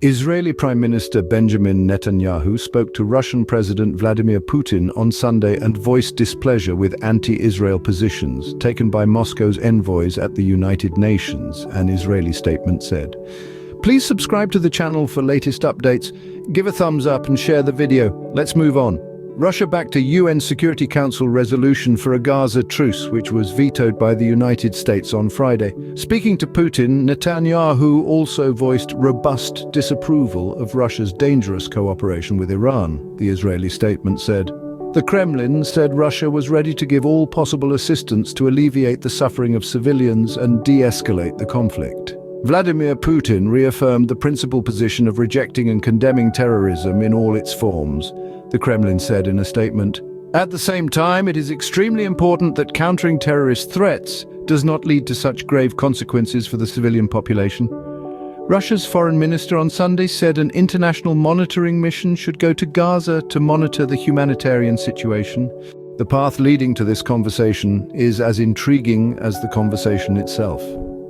Israeli Prime Minister Benjamin Netanyahu spoke to Russian President Vladimir Putin on Sunday and voiced displeasure with anti-Israel positions taken by Moscow's envoys at the United Nations, an Israeli statement said. Please subscribe to the channel for latest updates, give a thumbs up and share the video. Let's move on. Russia backed a UN Security Council resolution for a Gaza truce, which was vetoed by the United States on Friday. Speaking to Putin, Netanyahu also voiced robust disapproval of Russia's dangerous cooperation with Iran, the Israeli statement said. The Kremlin said Russia was ready to give all possible assistance to alleviate the suffering of civilians and de-escalate the conflict. Vladimir Putin reaffirmed the principal position of rejecting and condemning terrorism in all its forms, the Kremlin said in a statement. At the same time, it is extremely important that countering terrorist threats does not lead to such grave consequences for the civilian population. Russia's foreign minister on Sunday said an international monitoring mission should go to Gaza to monitor the humanitarian situation. The path leading to this conversation is as intriguing as the conversation itself.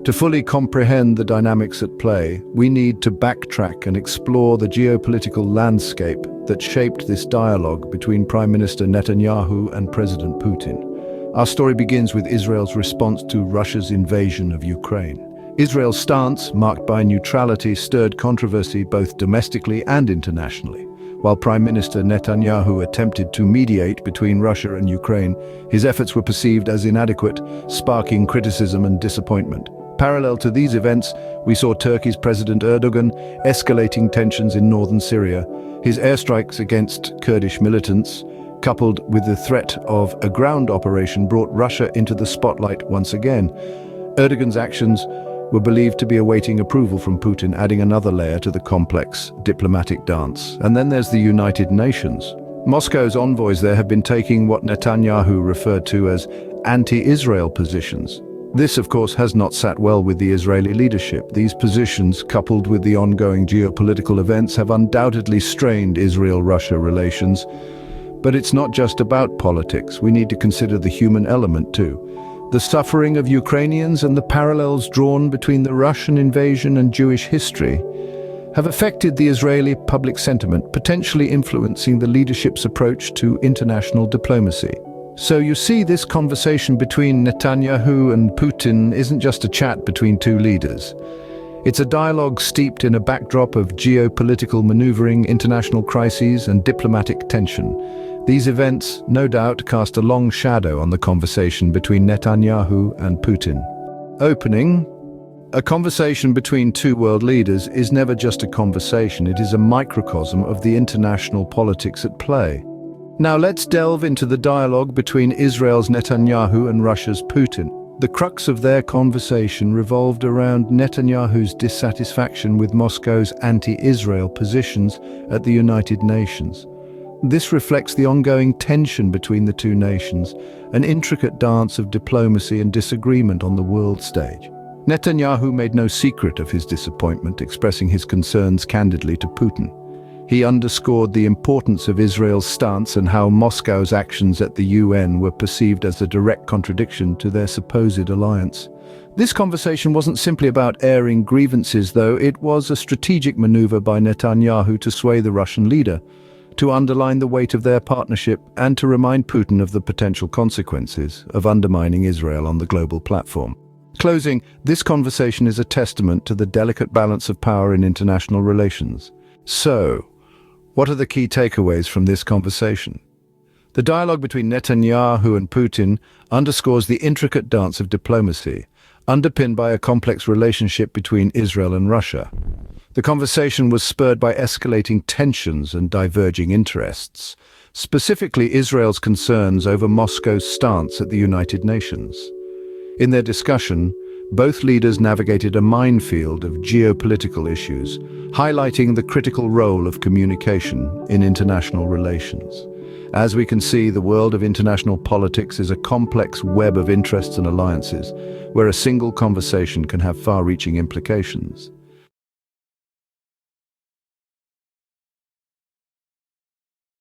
To fully comprehend the dynamics at play, we need to backtrack and explore the geopolitical landscape that shaped this dialogue between Prime Minister Netanyahu and President Putin. Our story begins with Israel's response to Russia's invasion of Ukraine. Israel's stance, marked by neutrality, stirred controversy both domestically and internationally. While Prime Minister Netanyahu attempted to mediate between Russia and Ukraine, his efforts were perceived as inadequate, sparking criticism and disappointment. Parallel to these events, we saw Turkey's President Erdogan escalating tensions in northern Syria. His airstrikes against Kurdish militants, coupled with the threat of a ground operation, brought Russia into the spotlight once again. Erdogan's actions were believed to be awaiting approval from Putin, adding another layer to the complex diplomatic dance. And then there's the United Nations. Moscow's envoys there have been taking what Netanyahu referred to as anti-Israel positions. This, of course, has not sat well with the Israeli leadership. These positions, coupled with the ongoing geopolitical events, have undoubtedly strained Israel-Russia relations. But it's not just about politics. We need to consider the human element too. The suffering of Ukrainians and the parallels drawn between the Russian invasion and Jewish history have affected the Israeli public sentiment, potentially influencing the leadership's approach to international diplomacy. So you see, this conversation between Netanyahu and Putin isn't just a chat between two leaders. It's a dialogue steeped in a backdrop of geopolitical maneuvering, international crises, and diplomatic tension. These events, no doubt, cast a long shadow on the conversation between Netanyahu and Putin. Opening, a conversation between two world leaders is never just a conversation, it is a microcosm of the international politics at play. Now let's delve into the dialogue between Israel's Netanyahu and Russia's Putin. The crux of their conversation revolved around Netanyahu's dissatisfaction with Moscow's anti-Israel positions at the United Nations. This reflects the ongoing tension between the two nations, an intricate dance of diplomacy and disagreement on the world stage. Netanyahu made no secret of his disappointment, expressing his concerns candidly to Putin. He underscored the importance of Israel's stance and how Moscow's actions at the UN were perceived as a direct contradiction to their supposed alliance. This conversation wasn't simply about airing grievances, though. It was a strategic maneuver by Netanyahu to sway the Russian leader, to underline the weight of their partnership, and to remind Putin of the potential consequences of undermining Israel on the global platform. Closing, this conversation is a testament to the delicate balance of power in international relations. So, what are the key takeaways from this conversation? The dialogue between Netanyahu and Putin underscores the intricate dance of diplomacy, underpinned by a complex relationship between Israel and Russia. The conversation was spurred by escalating tensions and diverging interests, specifically Israel's concerns over Moscow's stance at the United Nations. In their discussion, both leaders navigated a minefield of geopolitical issues, highlighting the critical role of communication in international relations. As we can see, the world of international politics is a complex web of interests and alliances, where a single conversation can have far-reaching implications.